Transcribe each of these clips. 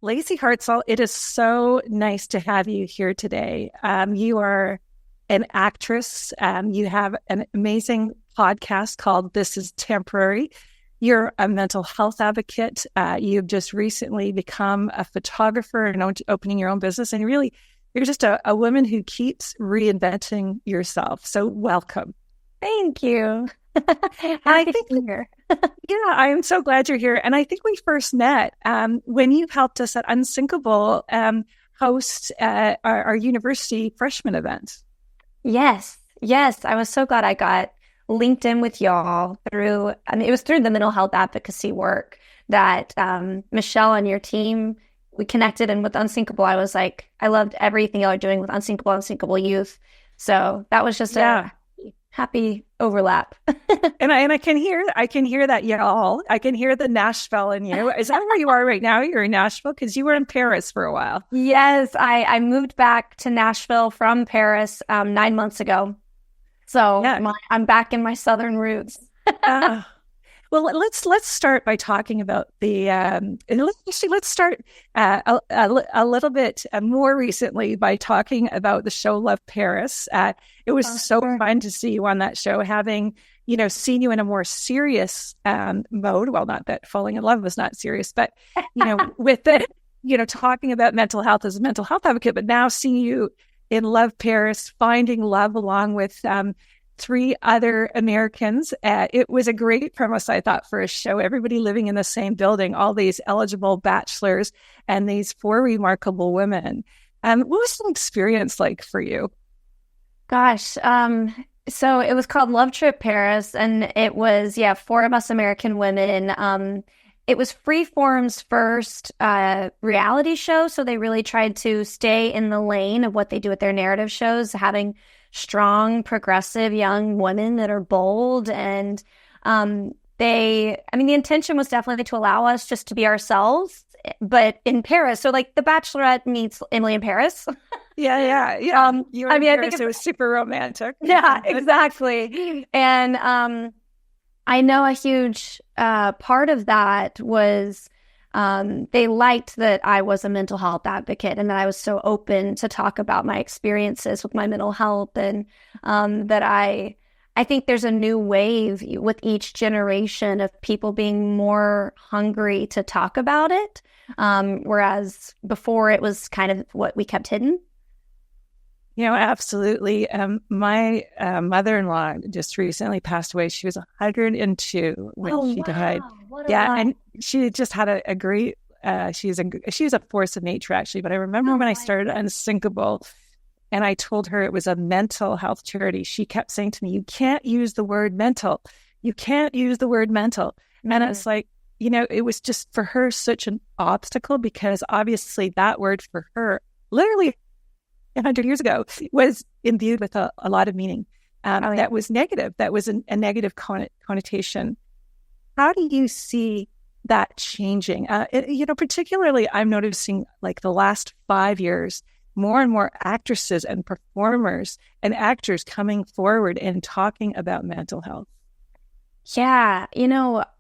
Lacy Hartselle, it is so nice to have you here today. You are an actress. You have an amazing podcast called This Is Temporary. You're a mental health advocate. You've just recently become a photographer and opening your own business. And really, you're just a woman who keeps reinventing yourself. So welcome. Thank you. I think here. Yeah, I am so glad you're here. And I think we first met when you helped us at Unsinkable host our university freshman event. Yes. I was so glad I got linked in with y'all it was through the mental health advocacy work that Michelle and your team, we connected. And with Unsinkable, I was like, I loved everything y'all are doing with Unsinkable Youth. So that was just a happy overlap. and I can hear that y'all. I can hear the Nashville in you. Is that where you are right now? You're in Nashville because you were in Paris for a while. Yes, I moved back to Nashville from Paris 9 months ago. So I'm back in my southern roots. Well, let's start by talking about the. Let's start a little bit more recently by talking about the show Love Paris. It was so fun to see you on that show, having seen you in a more serious mode. Well, not that falling in love was not serious, but with the talking about mental health as a mental health advocate. But now seeing you in Love Paris, finding love along with 3 other Americans. It was a great premise, I thought, for a show. Everybody living in the same building, all these eligible bachelors and these 4 remarkable women. What was the experience like for you? Gosh, so it was called Love Trip Paris, and it was, 4 of us American women. It was Freeform's first reality show, so they really tried to stay in the lane of what they do with their narrative shows, having strong, progressive young women that are bold. And the intention was definitely to allow us just to be ourselves, but in Paris. So like The Bachelorette meets Emily in Paris. Yeah. You were in Paris, it was super romantic. Yeah, exactly. And I know a huge part of that was they liked that I was a mental health advocate and that I was so open to talk about my experiences with my mental health, and that I think there's a new wave with each generation of people being more hungry to talk about it, whereas before it was kind of what we kept hidden. Absolutely. My mother-in-law just recently passed away. She was 102 when she died. And she just had a great. She's a force of nature, actually. But I remember when I started Unsinkable, and I told her it was a mental health charity. She kept saying to me, "You can't use the word mental. You can't use the word mental." Mm-hmm. And it's like, it was just for her such an obstacle, because obviously that word for her, literally 100 years ago, was imbued with a lot of meaning that was negative. That was a negative connotation. How do you see that changing? Particularly I'm noticing like the last 5 years, more and more actresses and performers and actors coming forward and talking about mental health. Yeah,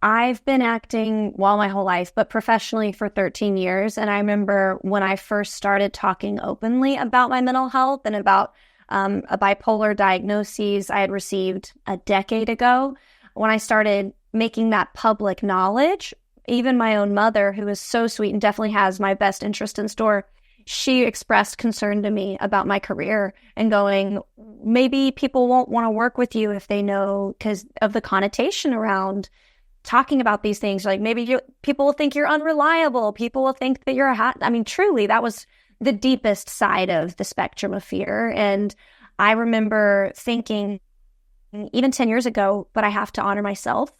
I've been acting my whole life, but professionally for 13 years. And I remember when I first started talking openly about my mental health and about a bipolar diagnosis I had received a decade ago. When I started making that public knowledge, even my own mother, who is so sweet and definitely has my best interest in store, she expressed concern to me about my career and going, maybe people won't want to work with you if they know, because of the connotation around talking about these things. Like maybe people will think you're unreliable. People will think that you're truly, that was the deepest side of the spectrum of fear. And I remember thinking, even 10 years ago, but I have to honor myself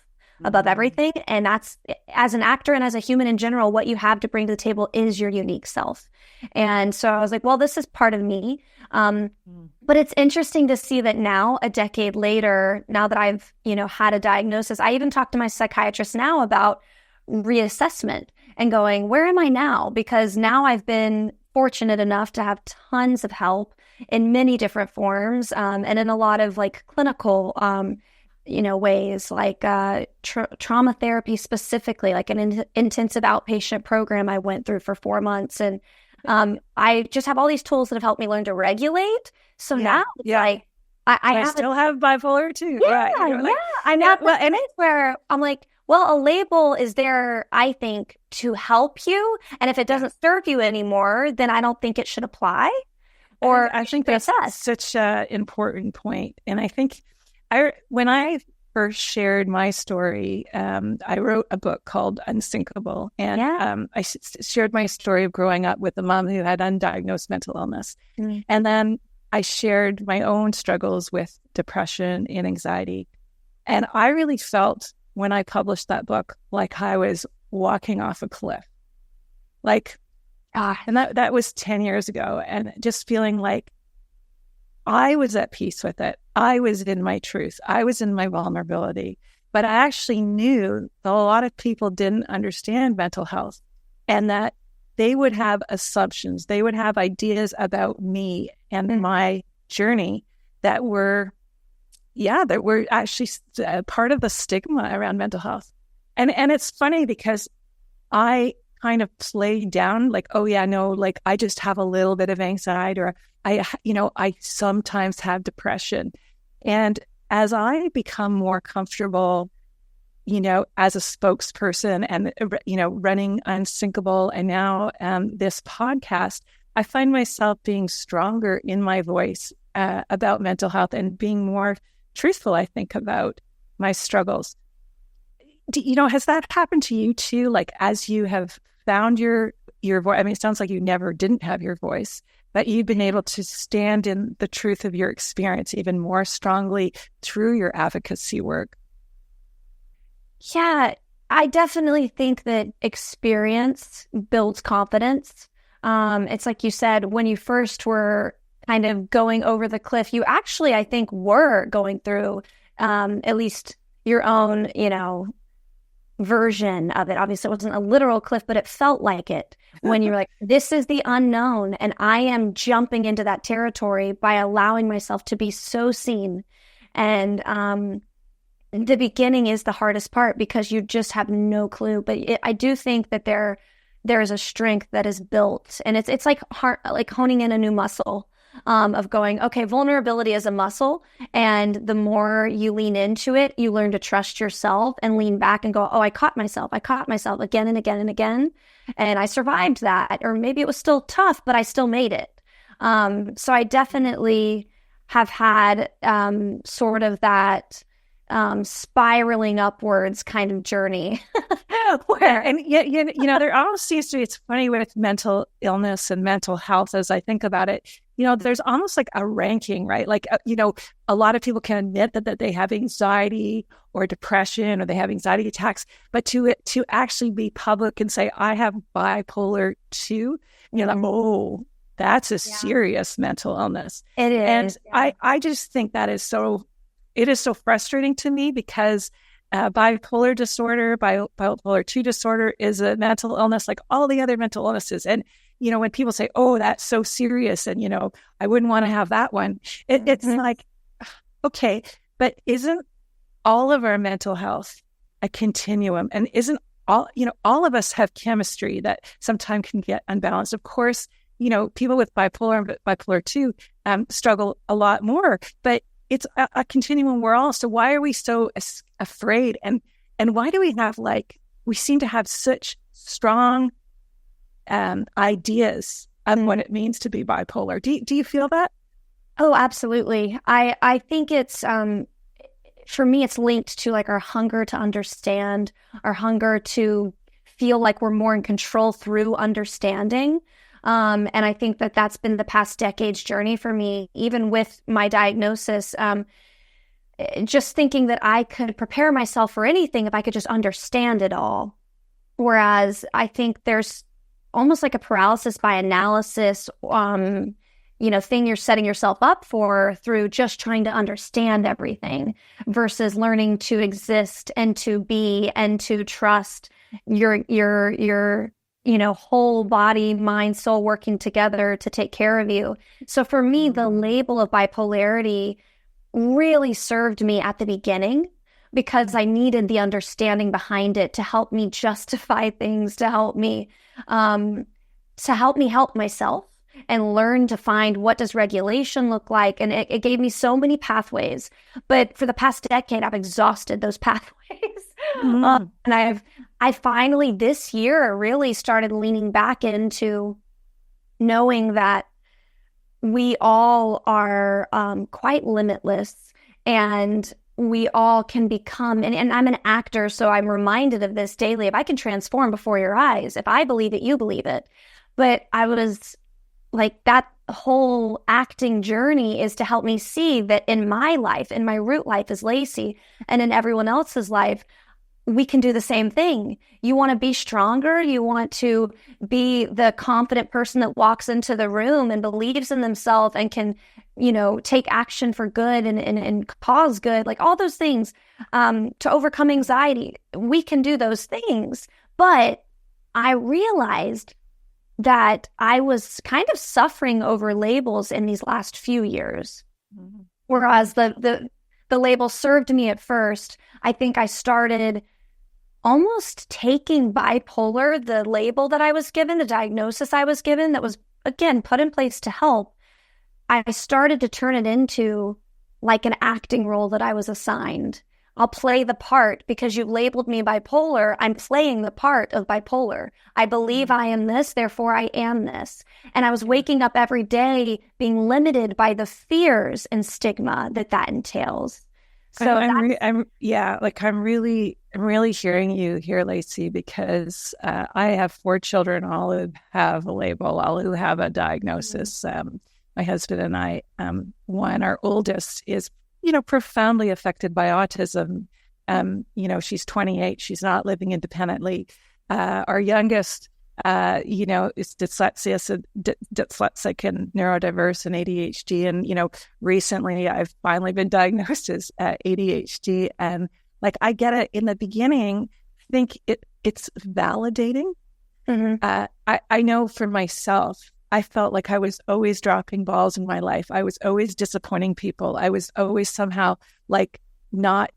above everything. And that's, as an actor and as a human in general, what you have to bring to the table is your unique self. And so I was like, well, this is part of me. But it's interesting to see that now, a decade later, now that I've, had a diagnosis, I even talked to my psychiatrist now about reassessment and going, where am I now? Because now I've been fortunate enough to have tons of help in many different forms, and in a lot of like clinical ways like trauma therapy specifically, like an intensive outpatient program I went through for 4 months. And I just have all these tools that have helped me learn to regulate. So now it's like, I still have bipolar too. Yeah, I'm at the place where I'm like, well, a label is there, I think, to help you. And if it doesn't serve you anymore, then I don't think it should apply. Or I think that's such an important point. And I think when I first shared my story, I wrote a book called Unsinkable. And I shared my story of growing up with a mom who had undiagnosed mental illness. Mm. And then I shared my own struggles with depression and anxiety. And I really felt when I published that book like I was walking off a cliff. And that was 10 years ago. And just feeling like I was at peace with it. I was in my truth. I was in my vulnerability. But I actually knew that a lot of people didn't understand mental health and that they would have assumptions. They would have ideas about me and my journey that were actually part of the stigma around mental health. And it's funny because I kind of played down like, oh yeah, no, like I just have a little bit of anxiety, or I sometimes have depression. And as I become more comfortable, as a spokesperson and, running Unsinkable and now this podcast, I find myself being stronger in my voice about mental health and being more truthful, I think, about my struggles. Has that happened to you too? Like as you have found your voice, I mean, it sounds like you didn't have your voice, but you've been able to stand in the truth of your experience even more strongly through your advocacy work. Yeah, I definitely think that experience builds confidence. It's like you said, when you first were kind of going over the cliff, you actually, I think, were going through at least your own, version of it. Obviously, it wasn't a literal cliff, but it felt like it when you're like, this is the unknown. And I am jumping into that territory by allowing myself to be so seen. And the beginning is the hardest part because you just have no clue. But I do think that there is a strength that is built, and it's like honing in a new muscle. Of going, okay, vulnerability is a muscle, and the more you lean into it, you learn to trust yourself and lean back and go, oh, I caught myself again and again and again, and I survived that. Or maybe it was still tough, but I still made it. So I definitely have had sort of that spiraling upwards kind of journey. There almost seems to be, it's funny with mental illness and mental health as I think about it, there's almost like a ranking, right? Like, a lot of people can admit that they have anxiety or depression or they have anxiety attacks, but to actually be public and say, I have bipolar 2, that's a serious mental illness. It is. And I just think that it is so frustrating to me because bipolar disorder, bipolar 2 disorder is a mental illness like all the other mental illnesses. And, when people say, oh, that's so serious and, I wouldn't want to have that one. It's like, okay, but isn't all of our mental health a continuum? And isn't all of us have chemistry that sometimes can get unbalanced? Of course, people with bipolar 2 struggle a lot more, but it's a continuum we're all. So why are we so afraid? And why do we seem to have such strong ideas on what it means to be bipolar? Do you feel that? Oh, absolutely. I think it's, for me, it's linked to like our hunger to understand, our hunger to feel like we're more in control through understanding. And I think that that's been the past decade's journey for me, even with my diagnosis, just thinking that I could prepare myself for anything if I could just understand it all. Whereas I think there's almost like a paralysis by analysis, thing you're setting yourself up for through just trying to understand everything versus learning to exist and to be and to trust your whole body, mind, soul working together to take care of you. So for me, the label of bipolarity really served me at the beginning because I needed the understanding behind it to help me justify things, to help me help myself and learn to find what does regulation look like. And it gave me so many pathways. But for the past decade, I've exhausted those pathways. And I finally this year really started leaning back into knowing that we all are quite limitless, and we all can become, and I'm an actor, so I'm reminded of this daily. If I can transform before your eyes, if I believe it, you believe it. But I was like, that whole acting journey is to help me see that in my life, in my root life as Lacy, and in everyone else's life, we can do the same thing. You want to be stronger. You want to be the confident person that walks into the room and believes in themselves and can, take action for good and cause good, like all those things, to overcome anxiety. We can do those things. But I realized that I was kind of suffering over labels in these last few years. Mm-hmm. Whereas the label served me at first, I think I started almost taking bipolar, the label that I was given, the diagnosis I was given that was, again, put in place to help. I started to turn it into like an acting role that I was assigned. I'll play the part because you've labeled me bipolar. I'm playing the part of bipolar. I believe I am this, therefore I am this. And I was waking up every day being limited by the fears and stigma that entails. So I'm really hearing you here, Lacy, because I have 4 children, all who have a label, all who have a diagnosis. My husband and I, our oldest is, profoundly affected by autism. She's 28. She's not living independently. Our youngest, is dyslexic and neurodiverse and ADHD. And, recently I've finally been diagnosed as ADHD. And I get it in the beginning, think it's validating. Mm-hmm. I know for myself, I felt like I was always dropping balls in my life. I was always disappointing people. I was always somehow not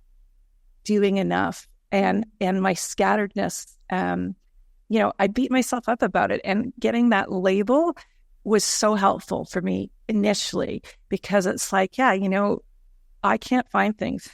doing enough. And my scatteredness, I beat myself up about it. And getting that label was so helpful for me initially, because it's I can't find things.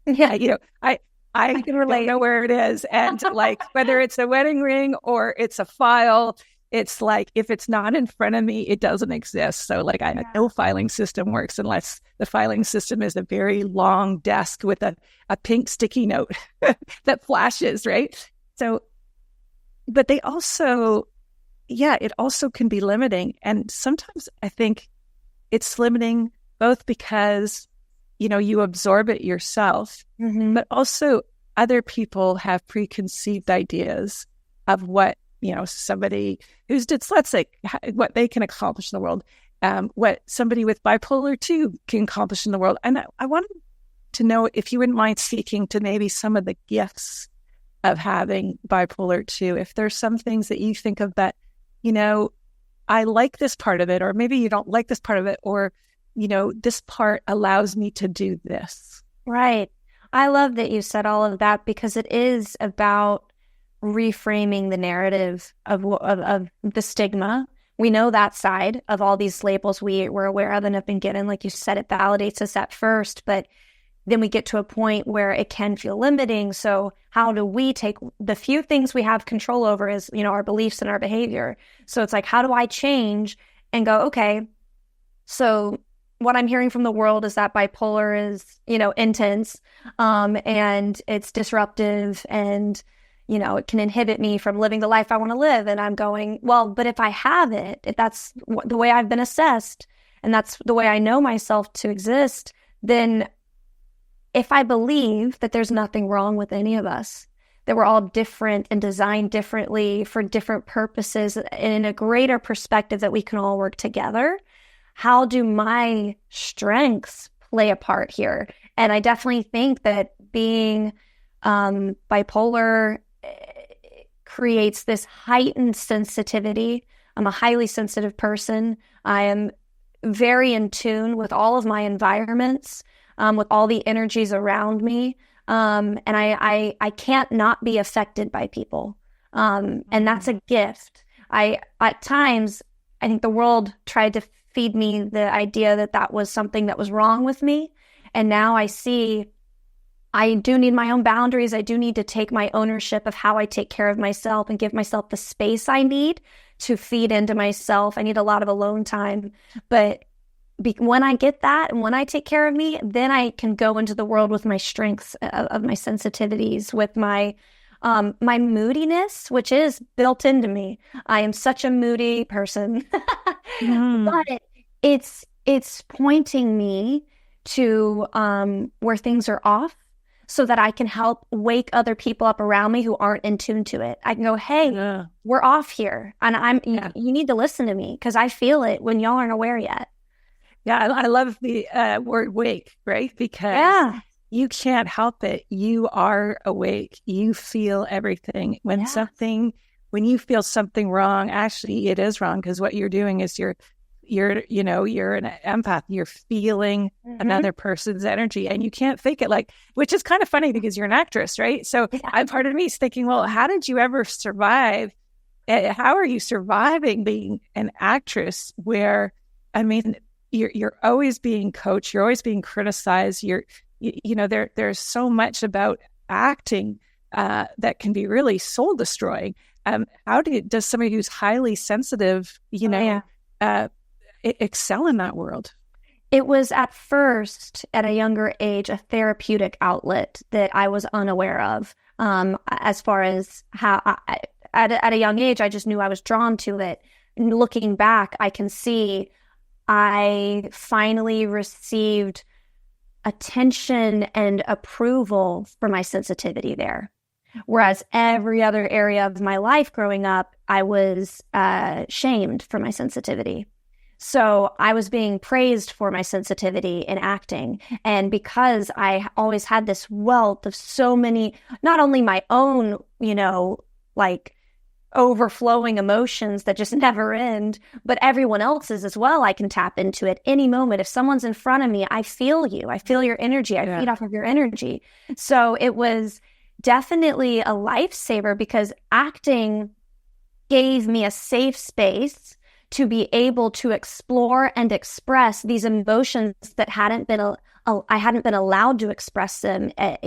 Yeah, I can relate. Don't know where it is. And whether it's a wedding ring or it's a file, it's if it's not in front of me, it doesn't exist. So no filing system works unless the filing system is a very long desk with a pink sticky note that flashes, right? So, but they also, it also can be limiting. And sometimes I think it's limiting both because, you absorb it yourself, mm-hmm. but also other people have preconceived ideas of what, somebody who's dyslexic, what they can accomplish in the world, what somebody with bipolar 2 can accomplish in the world. And I wanted to know if you wouldn't mind speaking to maybe some of the gifts of having bipolar 2, if there's some things that you think of that, I like this part of it, or maybe you don't like this part of it, or, this part allows me to do this. Right. I love that you said all of that, because it is about reframing the narrative of the stigma. We know that side of all these labels we're aware of and have been given. Like you said, it validates us at first, but then we get to a point where it can feel limiting. So how do we take the few things we have control over is, our beliefs and our behavior. So it's how do I change and go, okay, so what I'm hearing from the world is that bipolar is, intense, and it's disruptive, and it can inhibit me from living the life I want to live. And I'm going, well, but if I have it, if that's the way I've been assessed, and that's the way I know myself to exist, then if I believe that there's nothing wrong with any of us, that we're all different and designed differently for different purposes and in a greater perspective that we can all work together, how do my strengths play a part here? And I definitely think that being bipolar creates this heightened sensitivity. I'm a highly sensitive person. I am very in tune with all of my environments, with all the energies around me. And I can't not be affected by people. And that's a gift. At times, I think the world tried to feed me the idea that that was something that was wrong with me. And now I see I do need my own boundaries. I do need to take my ownership of how I take care of myself and give myself the space I need to feed into myself. I need a lot of alone time. But when I get that and when I take care of me, then I can go into the world with my strengths of my sensitivities, with my moodiness, which is built into me. I am such a moody person, but it's pointing me to where things are off, so that I can help wake other people up around me who aren't in tune to it. I can go, hey, we're off here, and you need to listen to me because I feel it when y'all aren't aware yet. Yeah, I love the word wake, right? Because you can't help it. You are awake. You feel everything. When you feel something wrong, actually it is wrong, because what you're doing is you're an empath. You're feeling another person's energy, and you can't fake it. Which is kind of funny because you're an actress, right? So part of me is thinking, well, how did you ever survive? How are you surviving being an actress where, you're always being coached, you're always being criticized. There's so much about acting that can be really soul destroying. Does somebody who's highly sensitive, excel in that world? It was at first, at a younger age, a therapeutic outlet that I was unaware of. As far as how, at a young age, I just knew I was drawn to it. And looking back, I can see I finally received attention and approval for my sensitivity there. Whereas every other area of my life growing up, I was shamed for my sensitivity. So I was being praised for my sensitivity in acting. And because I always had this wealth of so many, not only my own, overflowing emotions that just never end, but everyone else's as well, I can tap into at any moment. If someone's in front of me, I feel you. I feel your energy. I feed off of your energy. So it was definitely a lifesaver, because acting gave me a safe space to be able to explore and express these emotions that I hadn't been allowed to express them, at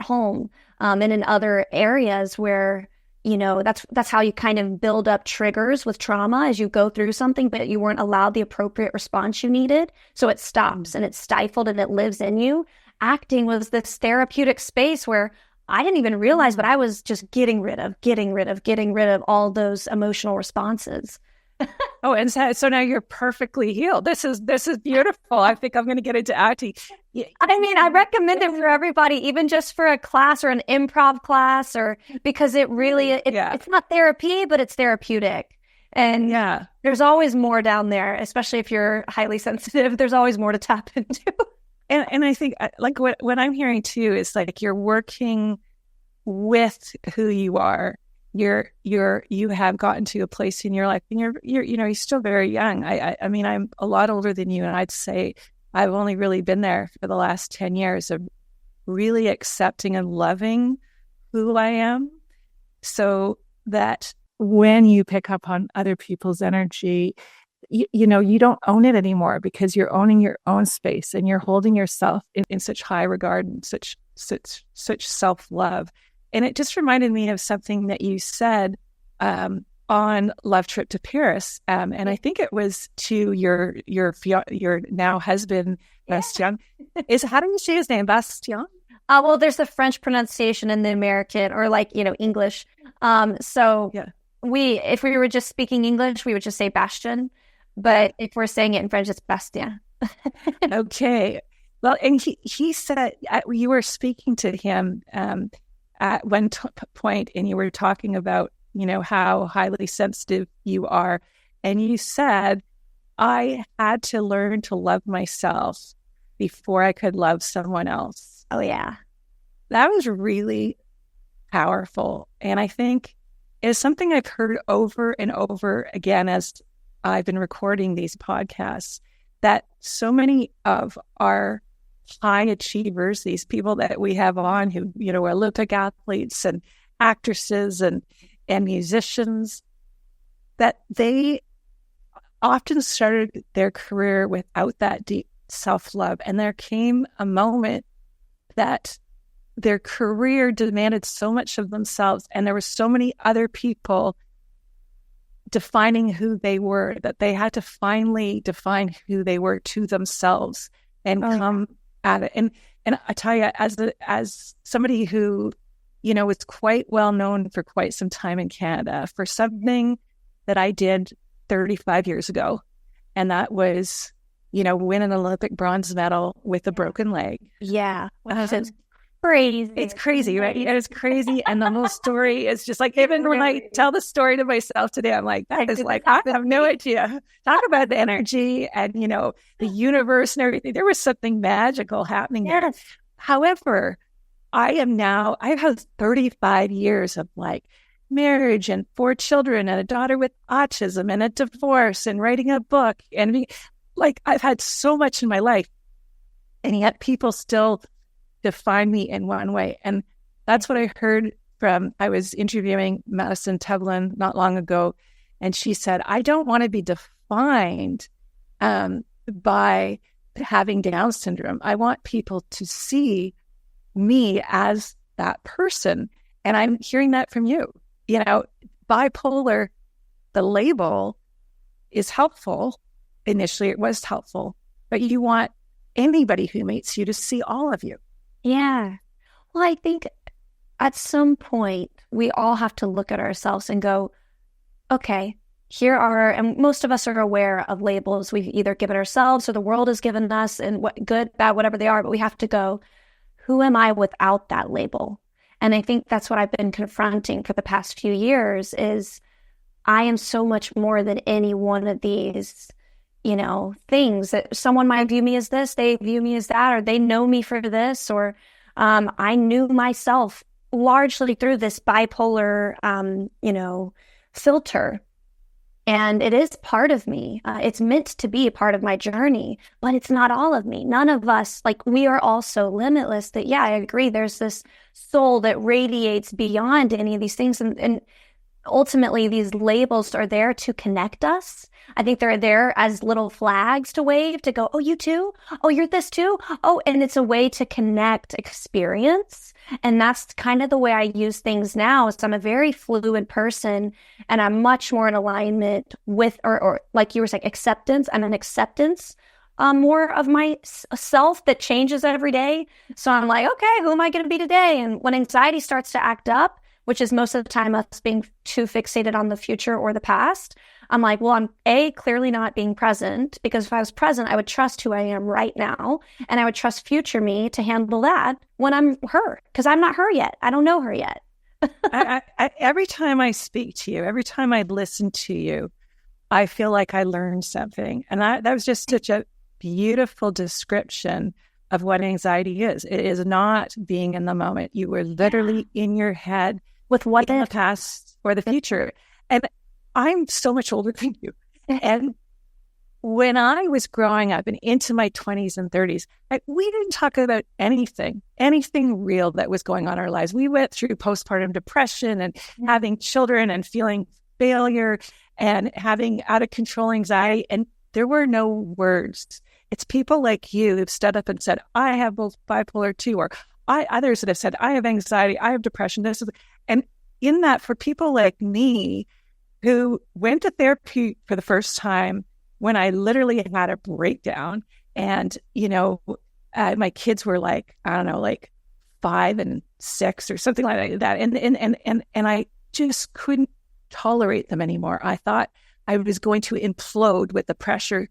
home, and in other areas where, that's how you kind of build up triggers with trauma as you go through something, but you weren't allowed the appropriate response you needed. So it stops and it's stifled and it lives in you. Acting was this therapeutic space where I didn't even realize, but I was just getting rid of all those emotional responses. Oh, and so now you're perfectly healed. This is beautiful. I think I'm going to get into acting. I recommend it for everybody, even just for a class or an improv class, or because it really, it's not therapy, but it's therapeutic. And there's always more down there, especially if you're highly sensitive. There's always more to tap into. And I think what I'm hearing too is you're working with who you are. You have gotten to a place in your life, and you're still very young. I'm a lot older than you, and I'd say I've only really been there for the last 10 years of really accepting and loving who I am, so that when you pick up on other people's energy, you don't own it anymore, because you're owning your own space and you're holding yourself in such high regard and such self-love. And it just reminded me of something that you said on Love Trip to Paris, and I think it was to your now husband, Bastien. How do you say his name, Bastien? Well, there's the French pronunciation and the American, or English. If we were just speaking English, we would just say Bastien, but if we're saying it in French, it's Bastien. Okay. Well, and he said you were speaking to him at one point, and you were talking about, how highly sensitive you are. And you said, I had to learn to love myself before I could love someone else. Oh, yeah. That was really powerful. And I think it's something I've heard over and over again as I've been recording these podcasts, that so many of our high achievers, these people that we have on who, you know, are Olympic athletes and actresses and musicians, that they often started their career without that deep self-love. And there came a moment that their career demanded so much of themselves, and there were so many other people defining who they were, that they had to finally define who they were to themselves and come at it. And I tell you, as somebody who, you know, was quite well known for quite some time in Canada for something that I did 35 years ago, and that was, you know, win an Olympic bronze medal with a broken leg. Yeah. It's crazy. It's crazy, right? It is crazy. And the whole story is just like, even when I tell the story to myself today, I'm like, that is like, I have no idea. Talk about the energy and, you know, the universe and everything. There was something magical happening there. However, I have 35 years of like marriage and 4 children and a daughter with autism and a divorce and writing a book. And like, I've had so much in my life, and yet people still define me in one way. And that's what I heard I was interviewing Madison Tevlin not long ago, and she said, I don't want to be defined by having Down syndrome. I want people to see me as that person. And I'm hearing that from you. You know, bipolar, the label is helpful. Initially, it was helpful, but you want anybody who meets you to see all of you. Yeah. Well, I think at some point we all have to look at ourselves and go, okay, and most of us are aware of labels we've either given ourselves or the world has given us, and what good, bad, whatever they are, but we have to go, who am I without that label? And I think that's what I've been confronting for the past few years is I am so much more than any one of these, you know, things that someone might view me as this, they view me as that, or they know me for this, or I knew myself largely through this bipolar, you know, filter. And it is part of me. It's meant to be a part of my journey, but it's not all of me. None of us, like, we are all so limitless that, yeah, I agree. There's this soul that radiates beyond any of these things. And ultimately, these labels are there to connect us. I think they're there as little flags to wave, to go, oh, you too? Oh, you're this too? Oh, and it's a way to connect experience. And that's kind of the way I use things now. Is I'm a very fluid person, and I'm much more in alignment with, or like you were saying, acceptance. I'm an acceptance more of myself that changes every day. So I'm like, okay, who am I going to be today? And when anxiety starts to act up, which is most of the time us being too fixated on the future or the past, I'm like, well, I'm clearly not being present, because if I was present, I would trust who I am right now, and I would trust future me to handle that when I'm her, because I'm not her yet. I don't know her yet. Every time I speak to you, every time I listen to you, I feel like I learned something. And that was just such a beautiful description of what anxiety is. It is not being in the moment. You were literally in your head with what in the past or the future. And I'm so much older than you. And when I was growing up and into my 20s and 30s, we didn't talk about anything real that was going on in our lives. We went through postpartum depression and having children and feeling failure and having out of control anxiety. And there were no words. It's people like you who've stood up and said, I have both bipolar 2, or others that have said, I have anxiety, I have depression. And in that, for people like me, who went to therapy for the first time when I literally had a breakdown, and, you know, my kids were like, I don't know, like 5 and 6 or something like that. And I just couldn't tolerate them anymore. I thought I was going to implode with the pressure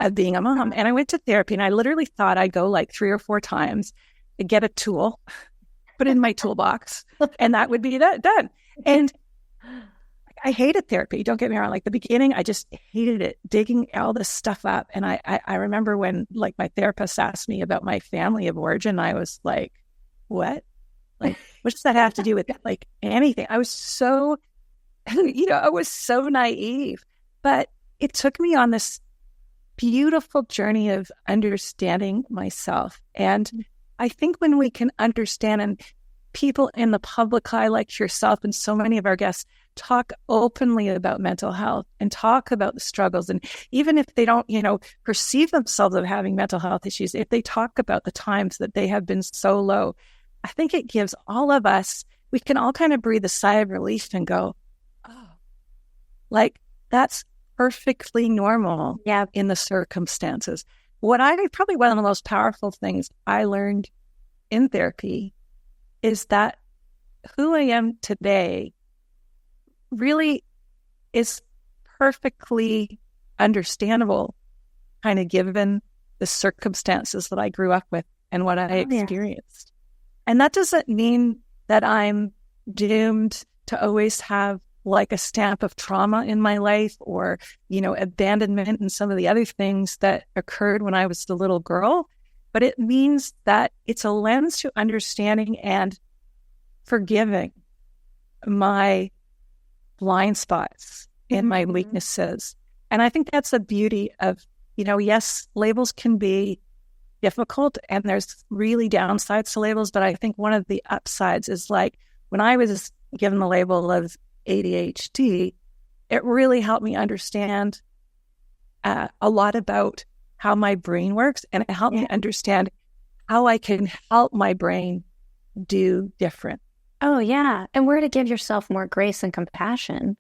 of being a mom. And I went to therapy, and I literally thought I'd go like 3 or 4 times and get a tool, put it in my toolbox, and that would be that done. And I hated therapy. Don't get me wrong. Like the beginning, I just hated it, digging all this stuff up. And I remember when like my therapist asked me about my family of origin, I was like, what? Like, what does that have to do with like anything? I was so, I was so naive. But it took me on this beautiful journey of understanding myself. And I think when we can understand, and people in the public eye like yourself and so many of our guests talk openly about mental health and talk about the struggles. And even if they don't, perceive themselves of having mental health issues, if they talk about the times that they have been so low, I think it gives all of us, we can all kind of breathe a sigh of relief and go, oh, like that's perfectly normal in the circumstances. Probably one of the most powerful things I learned in therapy is that who I am today really is perfectly understandable, kind of given the circumstances that I grew up with and what I experienced. And that doesn't mean that I'm doomed to always have like a stamp of trauma in my life or, abandonment and some of the other things that occurred when I was the little girl. But it means that it's a lens to understanding and forgiving my blind spots and my weaknesses. And I think that's the beauty of, yes, labels can be difficult and there's really downsides to labels. But I think one of the upsides is like when I was given the label of ADHD, it really helped me understand a lot about how my brain works, and it helped me understand how I can help my brain do different. Oh, yeah. And where to give yourself more grace and compassion.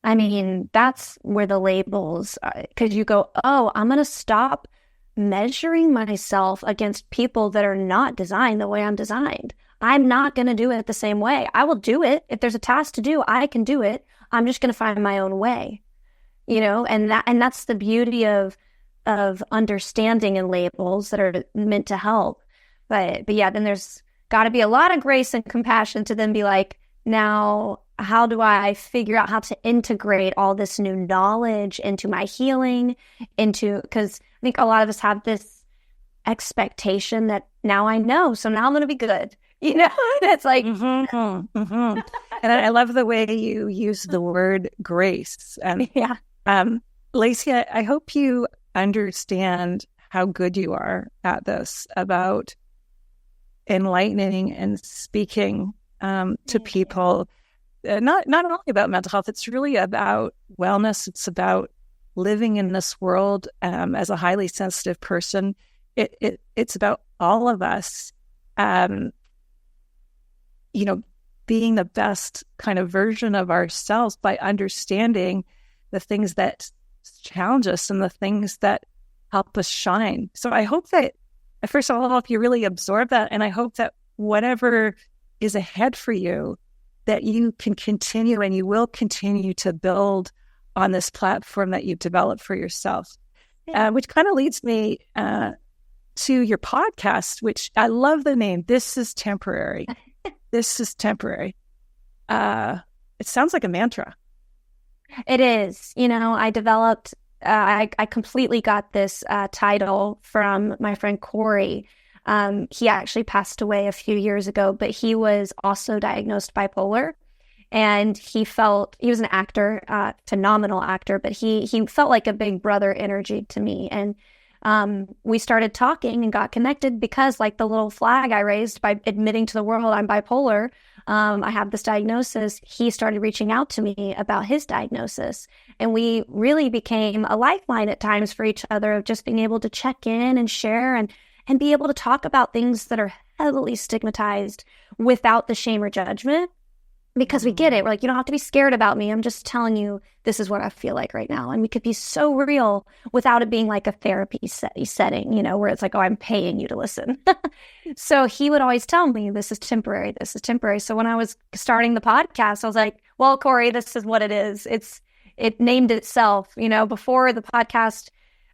I mean, that's where the labels, because you go, oh, I'm going to stop measuring myself against people that are not designed the way I'm designed. I'm not going to do it the same way. I will do it. If there's a task to do, I can do it. I'm just going to find my own way, and that's the beauty of understanding and labels that are meant to help. But yeah, then there's got to be a lot of grace and compassion to then be like, now, how do I figure out how to integrate all this new knowledge into my healing, because I think a lot of us have this expectation that now I know, so now I'm going to be good. It's like, and I love the way you use the word grace. And Lacy, I hope you understand how good you are at this, about enlightening and speaking to people, not only about mental health. It's really about wellness. It's about living in this world as a highly sensitive person. It's about all of us, being the best kind of version of ourselves by understanding the things that challenge us and the things that help us shine. So I hope that, first of all, I hope you really absorb that. And I hope that whatever is ahead for you, that you can continue and you will continue to build on this platform that you've developed for yourself, which kind of leads me to your podcast, which I love the name. This is temporary. This is temporary. It sounds like a mantra. It is. I developed, I completely got this title from my friend Corey. He actually passed away a few years ago, but he was also diagnosed bipolar. And he was an actor, phenomenal actor, but he felt like a big brother energy to me. And we started talking and got connected because, like the little flag I raised by admitting to the world I'm bipolar, I have this diagnosis, he started reaching out to me about his diagnosis. And we really became a lifeline at times for each other, of just being able to check in and share and be able to talk about things that are heavily stigmatized without the shame or judgment. Because we get it. We're like, you don't have to be scared about me. I'm just telling you, this is what I feel like right now. And we could be so real without it being like a therapy setting, where it's like, oh, I'm paying you to listen. So he would always tell me, this is temporary. This is temporary. So when I was starting the podcast, I was like, well, Corey, this is what it is. It named itself, before the podcast,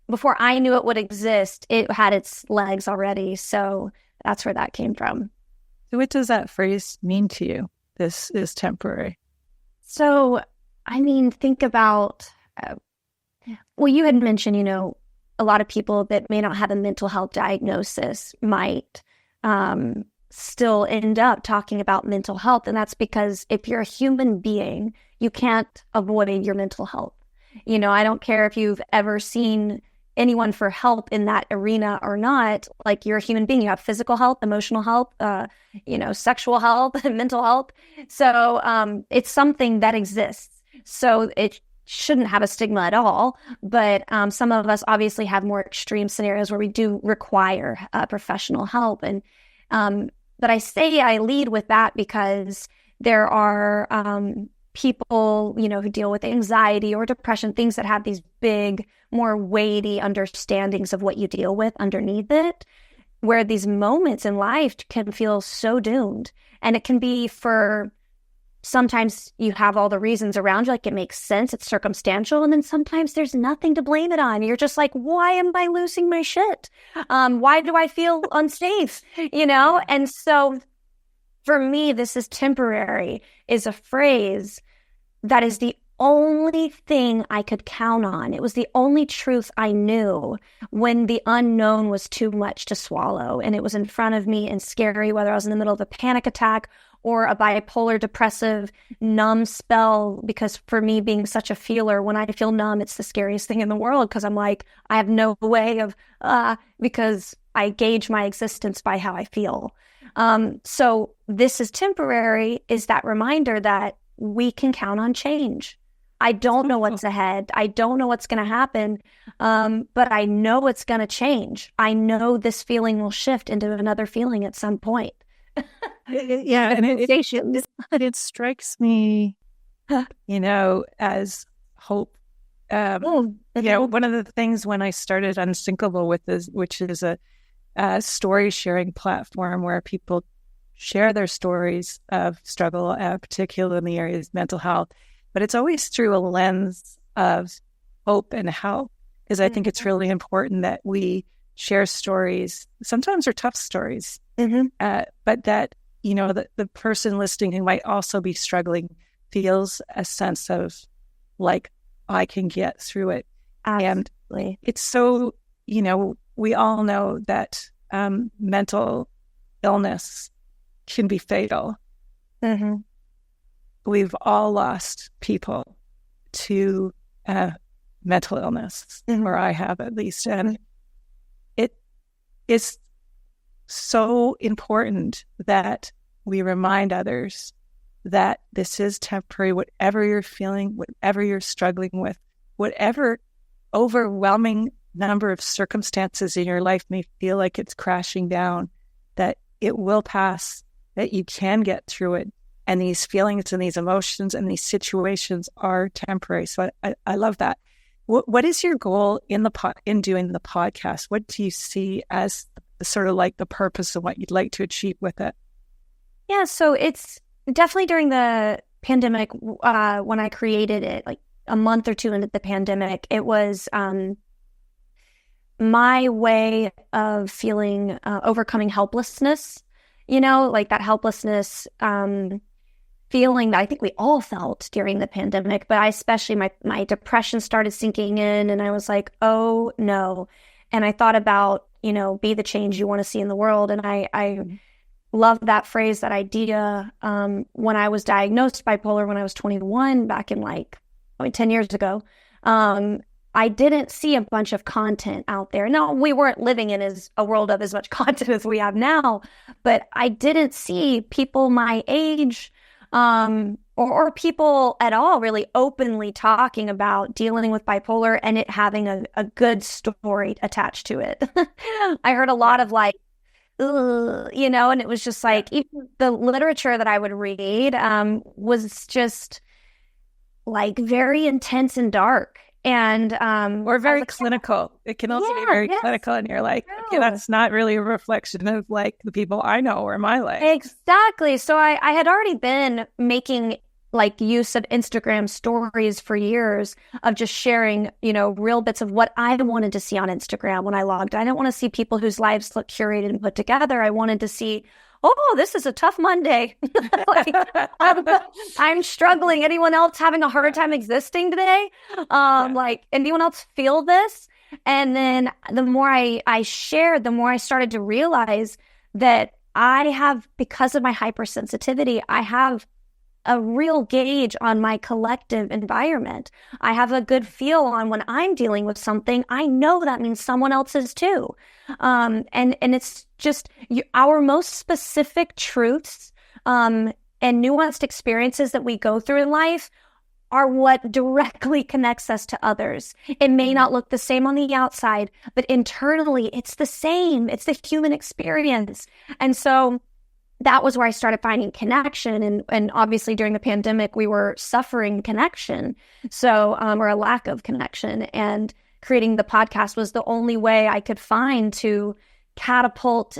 before I knew it would exist, it had its legs already. So that's where that came from. So what does that phrase mean to you? This is temporary. So, think about, you had mentioned, a lot of people that may not have a mental health diagnosis might still end up talking about mental health. And that's because if you're a human being, you can't avoid your mental health. I don't care if you've ever seen anyone for help in that arena or not. Like, you're a human being, you have physical health, emotional health, sexual health, mental health. So it's something that exists. So it shouldn't have a stigma at all. But some of us obviously have more extreme scenarios where we do require professional help. And but I say I lead with that because there are people, who deal with anxiety or depression, things that have these big, more weighty understandings of what you deal with underneath it, where these moments in life can feel so doomed. And it can be for, sometimes you have all the reasons around you, like it makes sense, it's circumstantial, and then sometimes there's nothing to blame it on. You're just like, why am I losing my shit? Why do I feel unsafe? And so for me, this is temporary is a phrase that is the only thing I could count on. It was the only truth I knew when the unknown was too much to swallow. And it was in front of me and scary, whether I was in the middle of a panic attack or a bipolar depressive numb spell. Because for me, being such a feeler, when I feel numb, it's the scariest thing in the world, because I'm like, I have no way of, because I gauge my existence by how I feel. So this is temporary, is that reminder that we can count on change. I don't know what's ahead. I don't know what's going to happen, but I know it's going to change. I know this feeling will shift into another feeling at some point. Yeah, and it strikes me, as hope. One of the things when I started Unsinkable with this, which is a story sharing platform where people share their stories of struggle, particularly in the areas of mental health, but it's always through a lens of hope and help, because I think it's really important that we share stories. Sometimes they're tough stories, but that, the person listening who might also be struggling feels a sense of like, I can get through it. Absolutely. And it's so, we all know that mental illness can be fatal. We've all lost people to mental illness, or I have at least. And it is so important that we remind others that this is temporary. Whatever you're feeling, whatever you're struggling with, whatever overwhelming number of circumstances in your life may feel like it's crashing down, that it will pass, that you can get through it. And these feelings and these emotions and these situations are temporary. So I love that. What is your goal in doing the podcast? What do you see as sort of like the purpose of what you'd like to achieve with it? Yeah, so it's definitely during the pandemic, when I created it, like a month or two into the pandemic, it was my way of feeling, overcoming helplessness, like that helplessness, feeling that I think we all felt during the pandemic, but I especially, my depression started sinking in, and I was like, oh no. And I thought about, be the change you want to see in the world. And I love that phrase, that idea. When I was diagnosed bipolar when I was 21, back in 10 years ago, I didn't see a bunch of content out there. No, we weren't living in a world of as much content as we have now, but I didn't see people my age, or people at all really openly talking about dealing with bipolar and it having a good story attached to it. I heard a lot of and it was just like, even the literature that I would read was just like very intense and dark. And or very clinical. It can also be very clinical, and you're like, okay, that's not really a reflection of like the people I know or my life. Exactly. So I had already been making use of Instagram stories for years, of just sharing, real bits of what I wanted to see on Instagram when I logged. I didn't want to see people whose lives look curated and put together. I wanted to see, oh, this is a tough Monday. I'm struggling. Anyone else having a hard time existing today? Anyone else feel this? And then the more I shared, the more I started to realize that I have, because of my hypersensitivity, I have a real gauge on my collective environment. I have a good feel on when I'm dealing with something. I know that means someone else is too. And it's just our most specific truths and nuanced experiences that we go through in life are what directly connects us to others. It may not look the same on the outside, but internally it's the same. It's the human experience. And so that was where I started finding connection. And obviously during the pandemic, we were suffering connection. So, or a lack of connection, and creating the podcast was the only way I could find to catapult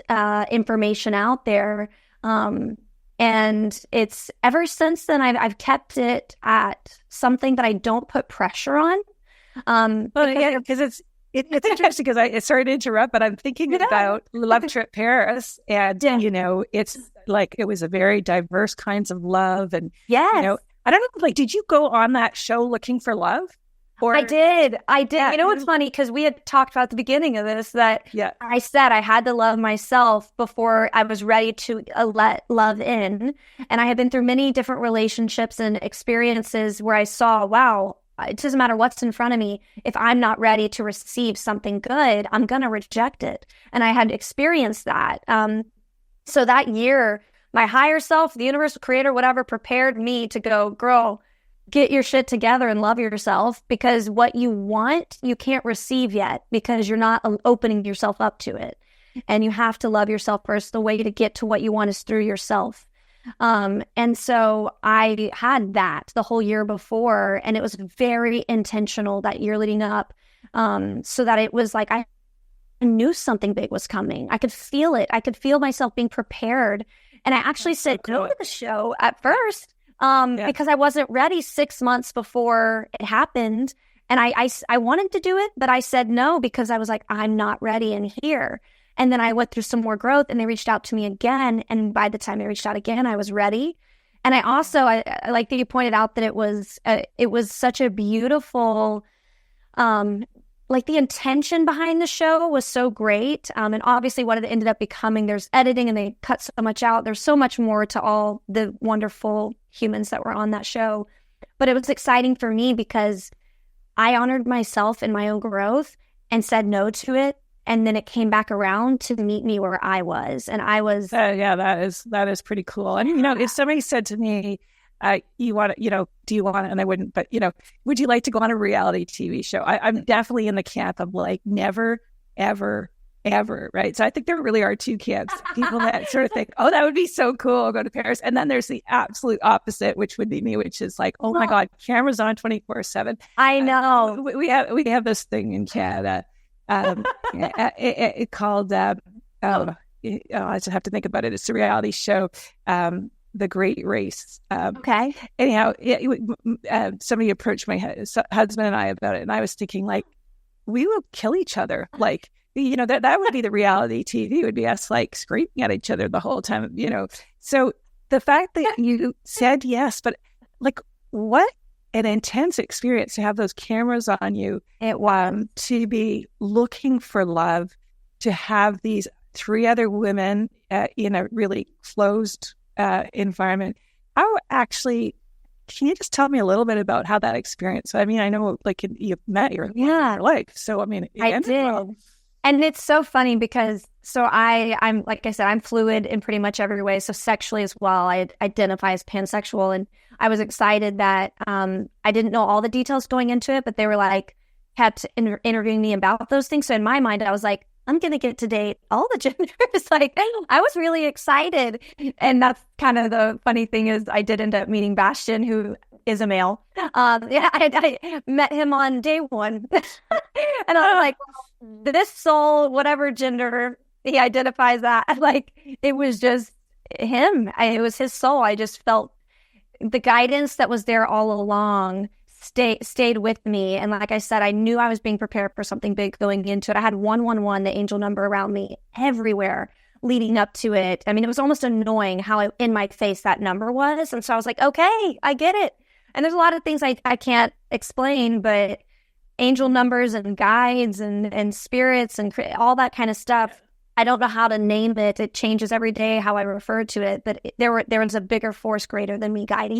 information out there. And it's ever since then, I've kept it at something that I don't put pressure on. Because it's interesting because I sorry to interrupt, but I'm thinking about Love Trip Paris, and it's like it was a very diverse kinds of love, and I don't know, like, did you go on that show looking for love? Or I did. Yeah, What's funny, because we had talked about at the beginning of this that I said I had to love myself before I was ready to let love in. And I had been through many different relationships and experiences where I saw, wow, it doesn't matter what's in front of me. If I'm not ready to receive something good, I'm going to reject it. And I had experienced that. So that year, my higher self, the universal creator, whatever, prepared me to go, girl, get your shit together and love yourself, because what you want, you can't receive yet because you're not opening yourself up to it. And you have to love yourself first. The way to get to what you want is through yourself. And so I had that the whole year before, and it was very intentional that year leading up, so that it was like I knew something big was coming. I could feel it. I could feel myself being prepared. And I actually said no to the show at first. Because I wasn't ready 6 months before it happened. And I wanted to do it, but I said no because I was like, I'm not ready in here. And then I went through some more growth, and they reached out to me again. And by the time they reached out again, I was ready. And I also, I like that you pointed out that it was such a beautiful, like the intention behind the show was so great. And obviously what it ended up becoming, there's editing and they cut so much out. There's so much more to all the wonderful humans that were on that show. But it was exciting for me because I honored myself in my own growth and said no to it. And then it came back around to meet me where I was. And I was... that is pretty cool. And, if somebody said to me, do you want it? And I wouldn't, but, would you like to go on a reality TV show? I'm definitely in the camp of like never, ever, ever, right? So I think there really are two camps. People that sort of think, oh, that would be so cool, I'll go to Paris. And then there's the absolute opposite, which would be me, which is like, oh my God, cameras on 24/7. I know. We have this thing in Canada called, I just have to think about it. It's a reality show. The Great Race. Okay. Anyhow, somebody approached my husband and I about it, and I was thinking, like, we will kill each other. Like, that would be the reality TV. Would be us like screaming at each other the whole time. So the fact that you said yes, but like, what an intense experience to have those cameras on you. To be looking for love, to have these 3 other women in a really closed environment. Can you just tell me a little bit about how that experience? I mean, I know like you've met your life, so I mean, I did. Well. And it's so funny because I'm like I said, I'm fluid in pretty much every way. So sexually as well, I identify as pansexual, and I was excited that I didn't know all the details going into it, but they were like kept interviewing me about those things. So in my mind, I was like, I'm going to get to date all the genders. Like, I was really excited. And that's kind of the funny thing is I did end up meeting Bastian, who is a male. I met him on day 1. And I was like, this soul, whatever gender he identifies that, like, it was just him. It was his soul. I just felt the guidance that was there all along stayed with me. And like I said, I knew I was being prepared for something big going into it. I had 111, the angel number, around me everywhere leading up to it. I mean, it was almost annoying how in my face that number was. And so I was like, okay, I get it. And there's a lot of things I can't explain, but angel numbers and guides and spirits and all that kind of stuff, I don't know how to name it. It changes every day how I refer to it, but there was a bigger force greater than me guiding.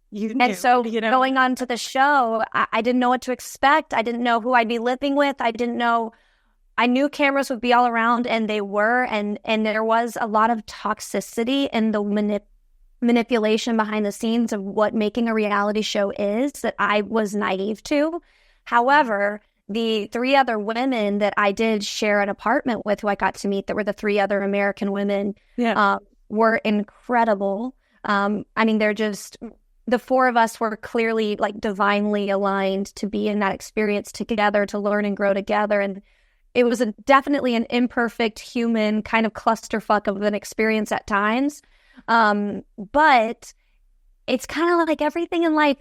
You knew, and so going on to the show, I didn't know what to expect. I didn't know who I'd be living with. I knew cameras would be all around, and they were, and there was a lot of toxicity in the manipulation behind the scenes of what making a reality show is that I was naive to. However, the 3 other women that I did share an apartment with, who I got to meet, that were the 3 other American women, were incredible. They're just... The 4 of us were clearly like divinely aligned to be in that experience together, to learn and grow together. And it was definitely an imperfect human kind of clusterfuck of an experience at times. But it's kind of like everything in life.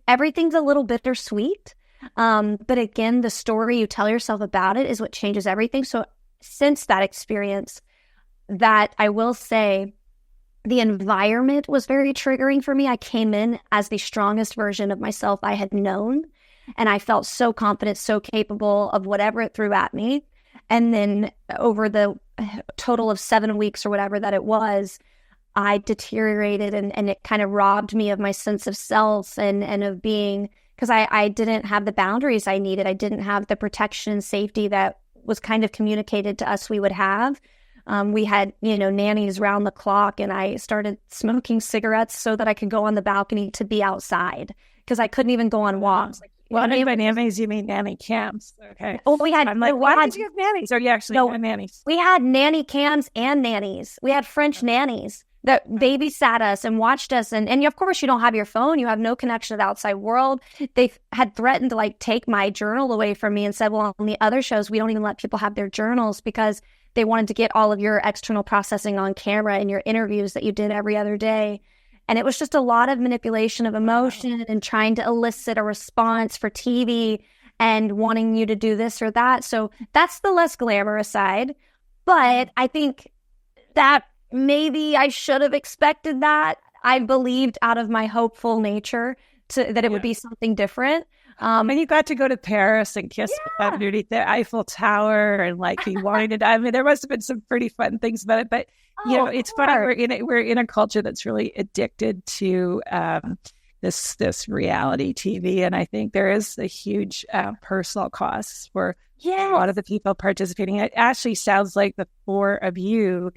Everything's a little bittersweet. But again, the story you tell yourself about it is what changes everything. So since that experience, that I will say, the environment was very triggering for me. I came in as the strongest version of myself I had known, and I felt so confident, so capable of whatever it threw at me. And then over the total of 7 weeks or whatever that it was, I deteriorated, and it kind of robbed me of my sense of self and of being, because I didn't have the boundaries I needed. I didn't have the protection and safety that was kind of communicated to us we would have. We had, nannies round the clock, and I started smoking cigarettes so that I could go on the balcony to be outside, because I couldn't even go on walks. By nannies, you mean nanny cams? Okay. Oh, we had. I'm like, why did you have nannies? Or you actually had nannies? We had nanny cams and nannies. We had French nannies that babysat us and watched us. And of course, you don't have your phone. You have no connection to the outside world. They had threatened to take my journal away from me and said, well, on the other shows, we don't even let people have their journals, because they wanted to get all of your external processing on camera in your interviews that you did every other day. And it was just a lot of manipulation of emotion and trying to elicit a response for TV and wanting you to do this or that. So that's the less glamorous side. But I think that maybe I should have expected that. I believed out of my hopeful nature that it would be something different. And you got to go to Paris and kiss underneath the Eiffel Tower, and you wanted to. I mean, there must have been some pretty fun things about it. But it's funny. We're in a culture that's really addicted to this reality TV, and I think there is a huge personal cost for a lot of the people participating. It actually sounds like the 4 of you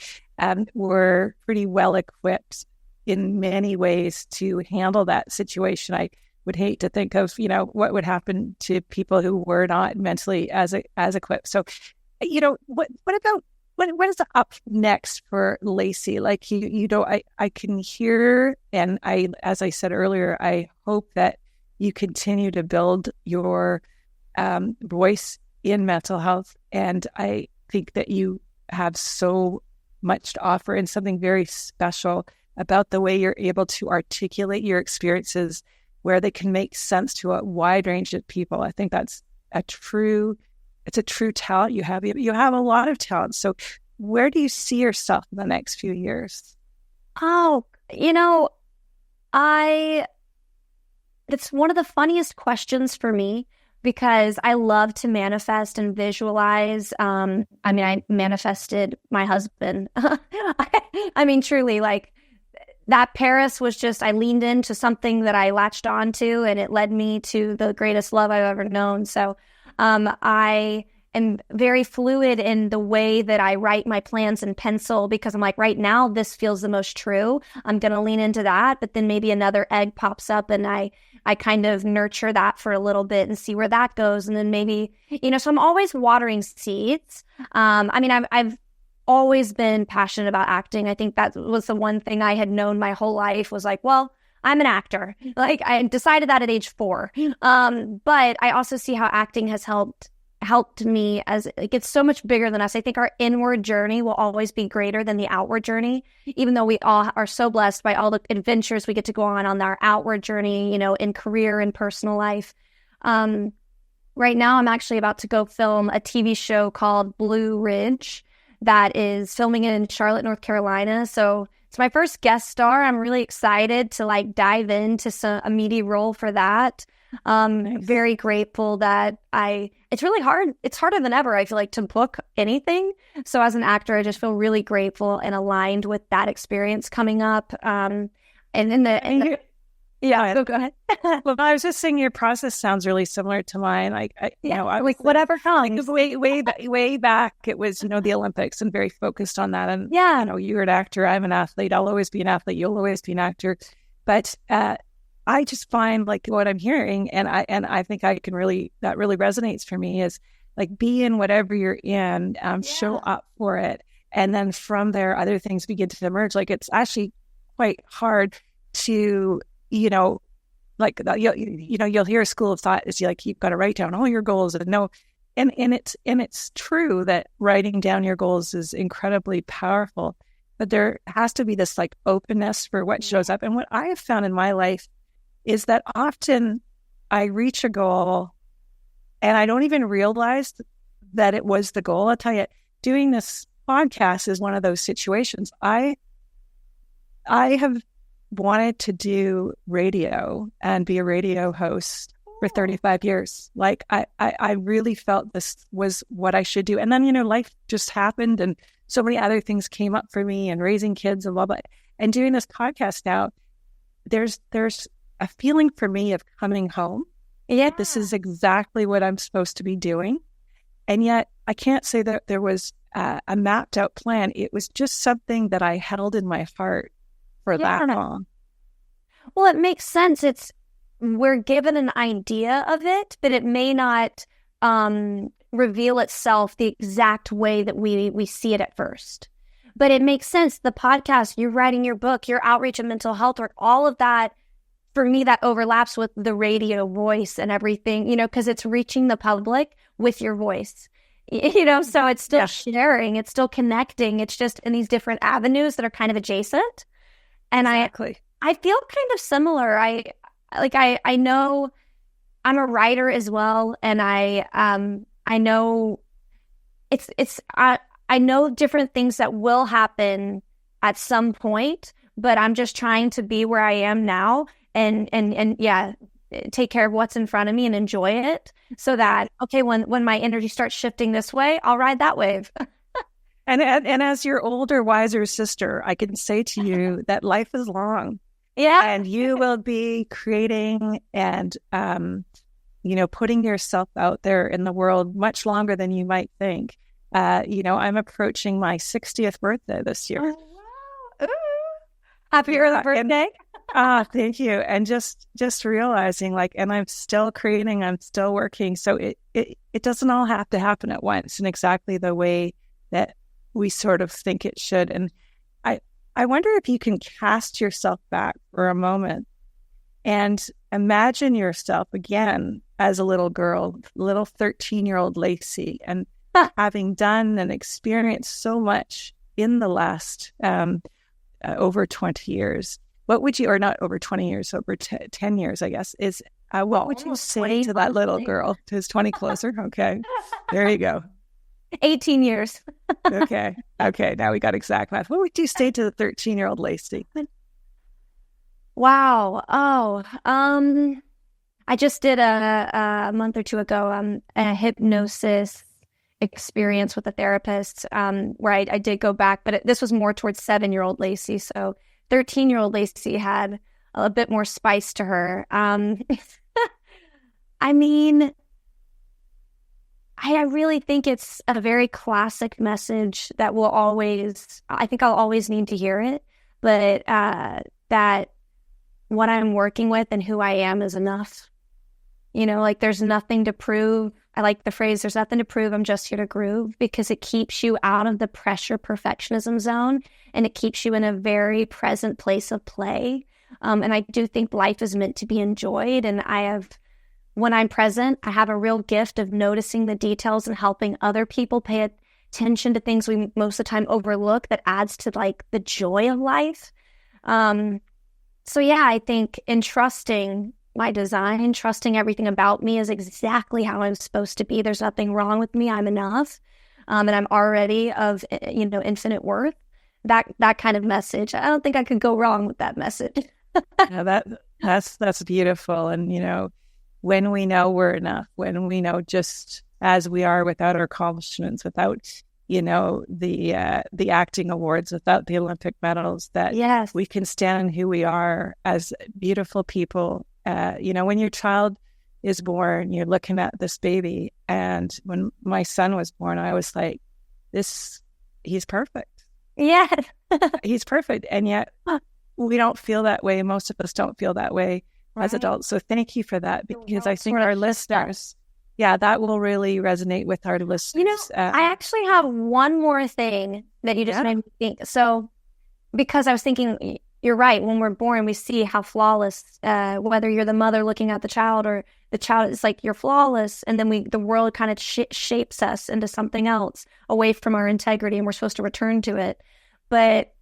were pretty well equipped in many ways to handle that situation. I would hate to think of, what would happen to people who were not mentally as equipped. So, what is up next for Lacy? I can hear, and as I said earlier, I hope that you continue to build your voice in mental health. And I think that you have so much to offer, and something very special about the way you're able to articulate your experiences where they can make sense to a wide range of people. I think that's a true talent you have. You have a lot of talent. So where do you see yourself in the next few years? Oh, it's one of the funniest questions for me, because I love to manifest and visualize. I manifested my husband. Truly, that Paris was just, I leaned into something that I latched onto, and it led me to the greatest love I've ever known. So I am very fluid in the way that I write my plans in pencil, because I'm like, right now, this feels the most true. I'm going to lean into that. But then maybe another egg pops up, and I kind of nurture that for a little bit and see where that goes. And then maybe, so I'm always watering seeds. I've always been passionate about acting. I think that was the one thing I had known my whole life, was well, I'm an actor. I decided that at age 4. But I also see how acting has helped me, as it gets so much bigger than us. I think our inward journey will always be greater than the outward journey, even though we all are so blessed by all the adventures we get to go on our outward journey, in career and personal life. Right now, I'm actually about to go film a TV show called Blue Ridge that is filming in Charlotte, North Carolina. So it's my first guest star. I'm really excited to dive into a meaty role for that. Very grateful that it's really hard. It's harder than ever, I feel like, to book anything. So as an actor, I just feel really grateful and aligned with that experience coming up. Yeah, go ahead. Well, I was just saying your process sounds really similar to mine. Like whatever comes. Like way back, it was, the Olympics and very focused on that. And, you're an actor, I'm an athlete. I'll always be an athlete. You'll always be an actor. But I just find like what I'm hearing, and I think that really resonates for me, is like be in whatever you're in, show up for it. And then from there, other things begin to emerge. Like it's actually quite hard to, you'll hear a school of thought is you've got to write down all your goals and it's true that writing down your goals is incredibly powerful, but there has to be this like openness for what shows up. And what I have found in my life is that often I reach a goal and I don't even realize that it was the goal. I'll tell you, doing this podcast is one of those situations. I have wanted to do radio and be a radio host for 35 years. Like I really felt this was what I should do. And then, life just happened and so many other things came up for me, and raising kids and blah, blah. And doing this podcast now, there's a feeling for me of coming home. Yeah, this is exactly what I'm supposed to be doing. And yet I can't say that there was a mapped out plan. It was just something that I held in my heart for that long. Well, it makes sense. We're given an idea of it, but it may not reveal itself the exact way that we see it at first. But it makes sense. The podcast, you're writing your book, your outreach and mental health work, all of that, for me, that overlaps with the radio voice and everything, because it's reaching the public with your voice, so it's still sharing, it's still connecting. It's just in these different avenues that are kind of adjacent. And exactly. I feel kind of similar. I know I'm a writer as well. And I know I know different things that will happen at some point, but I'm just trying to be where I am now and take care of what's in front of me and enjoy it, so that, okay, when my energy starts shifting this way, I'll ride that wave. And as your older, wiser sister, I can say to you that life is long. Yeah. And you will be creating and, putting yourself out there in the world much longer than you might think. I'm approaching my 60th birthday this year. Oh, wow. Ooh. Happy early birthday. Thank you. And just realizing and I'm still creating, I'm still working. So it doesn't all have to happen at once in exactly the way that we sort of think it should. And I wonder if you can cast yourself back for a moment and imagine yourself again as a little girl, little 13-year-old Lacy, and having done and experienced so much in the last over 20 years. What would you, or not over 20 years, over 10 years, I guess, is what would you say to that little girl? Is 20 closer? Okay. There you go. 18 years. Okay. Now we got exact math. What would you say to the 13-year-old Lacy? Wow. I just did a month or two ago a hypnosis experience with a therapist where I did go back, but this was more towards 7-year-old Lacy. So 13-year-old Lacy had a bit more spice to her. I mean, I really think it's a very classic message that I think I'll always need to hear it, but that what I'm working with and who I am is enough. There's nothing to prove. I like the phrase, there's nothing to prove, I'm just here to groove, because it keeps you out of the pressure perfectionism zone, and it keeps you in a very present place of play. And I do think life is meant to be enjoyed. And when I'm present, I have a real gift of noticing the details and helping other people pay attention to things we most of the time overlook that adds to the joy of life. So yeah, I think in trusting my design, trusting everything about me is exactly how I'm supposed to be. There's nothing wrong with me. I'm enough. And I'm already of, infinite worth. That kind of message. I don't think I could go wrong with that message. Yeah, that's beautiful. And, when we know we're enough, when we know just as we are without our accomplishments, without, the acting awards, without the Olympic medals, that we can stand who we are as beautiful people. When your child is born, you're looking at this baby. And when my son was born, I was like, he's perfect. Yeah. He's perfect. And yet we don't feel that way. Most of us don't feel that way as adults. So thank you for that, because I think our listeners, that will really resonate with our listeners. I actually have one more thing that you just made me think. So, because I was thinking, you're right. When we're born, we see how flawless, whether you're the mother looking at the child or the child, it's like you're flawless. And then the world kind of shapes us into something else away from our integrity, and we're supposed to return to it. But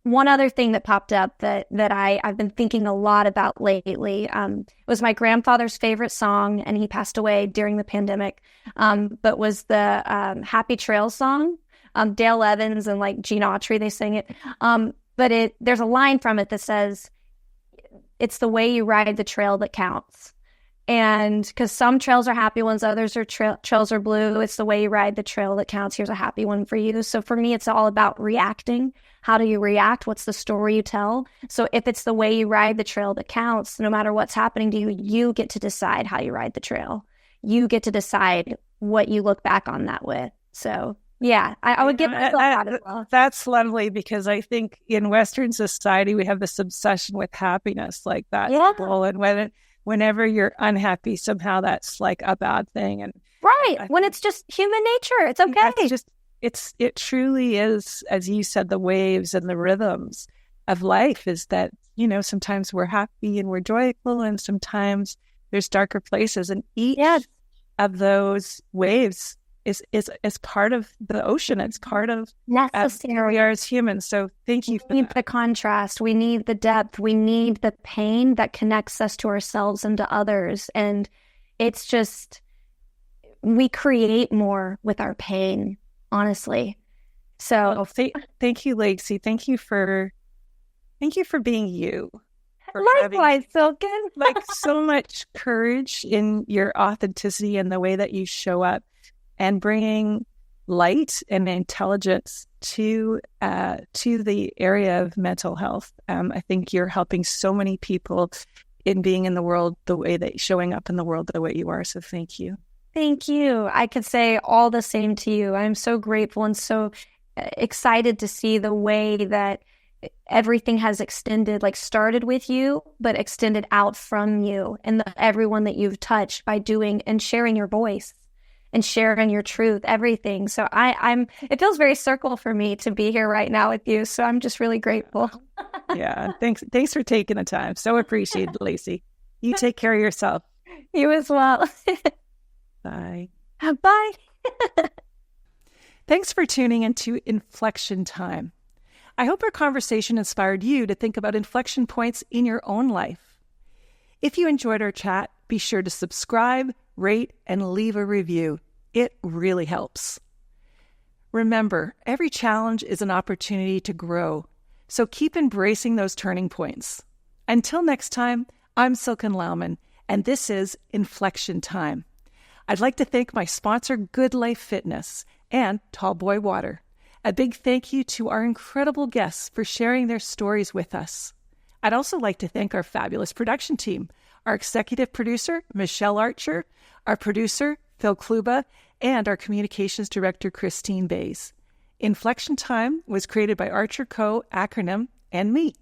one other thing that popped up that I've been thinking a lot about lately was my grandfather's favorite song, and he passed away during the pandemic, but was the Happy Trail song. Dale Evans and like Gene Autry, they sing it. But there's a line from it that says, "It's the way you ride the trail that counts." And because some trails are happy ones, others are trails are blue. It's the way you ride the trail that counts. Here's a happy one for you. So for me, it's all about reacting. How do you react? What's the story you tell? So if it's the way you ride the trail that counts, no matter what's happening to you, you get to decide how you ride the trail. You get to decide what you look back on that with. So yeah, I would give myself that as well. That's lovely, because I think in Western society, we have this obsession with happiness, like that. Yeah. And whenever you're unhappy, somehow that's like a bad thing. And when it's just human nature, it's okay. It truly is, as you said, the waves and the rhythms of life is that, sometimes we're happy and we're joyful, and sometimes there's darker places, and each of those waves is part of the ocean. It's part of necessary. We are as humans. So thank you for that. We need the contrast. We need the depth. We need the pain that connects us to ourselves and to others. And it's just, we create more with our pain, honestly. So thank you, Lacy. Thank you for being you. Likewise, Silken. Like so much courage in your authenticity and the way that you show up, and bringing light and intelligence to the area of mental health. I think you're helping so many people in being in the world the way that showing up in the world the way you are. So thank you. Thank you. I could say all the same to you. I'm so grateful and so excited to see the way that everything has extended, like started with you, but extended out from you, and everyone that you've touched by doing and sharing your voice and sharing your truth, everything. So it feels very circle for me to be here right now with you. So I'm just really grateful. Yeah. Thanks for taking the time. So appreciated, Lacy. You take care of yourself. You as well. Bye. Bye. Thanks for tuning into Inflection Time. I hope our conversation inspired you to think about inflection points in your own life. If you enjoyed our chat, be sure to subscribe, rate, and leave a review. It really helps. Remember, every challenge is an opportunity to grow, so keep embracing those turning points. Until next time, I'm Silken Laumann, and this is Inflection Time. I'd like to thank my sponsor, Good Life Fitness, and Tall Boy Water. A big thank you to our incredible guests for sharing their stories with us. I'd also like to thank our fabulous production team, our executive producer, Michelle Archer, our producer, Phil Kluba, and our communications director, Christine Bays. Inflection Time was created by Archer Co., acronym, and me.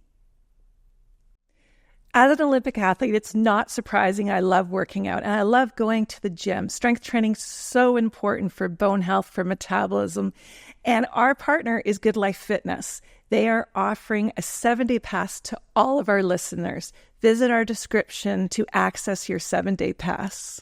As an Olympic athlete, it's not surprising I love working out, and I love going to the gym. Strength training is so important for bone health, for metabolism, and our partner is Good Life Fitness. They are offering a 7-day pass to all of our listeners. Visit our description to access your 7-day pass.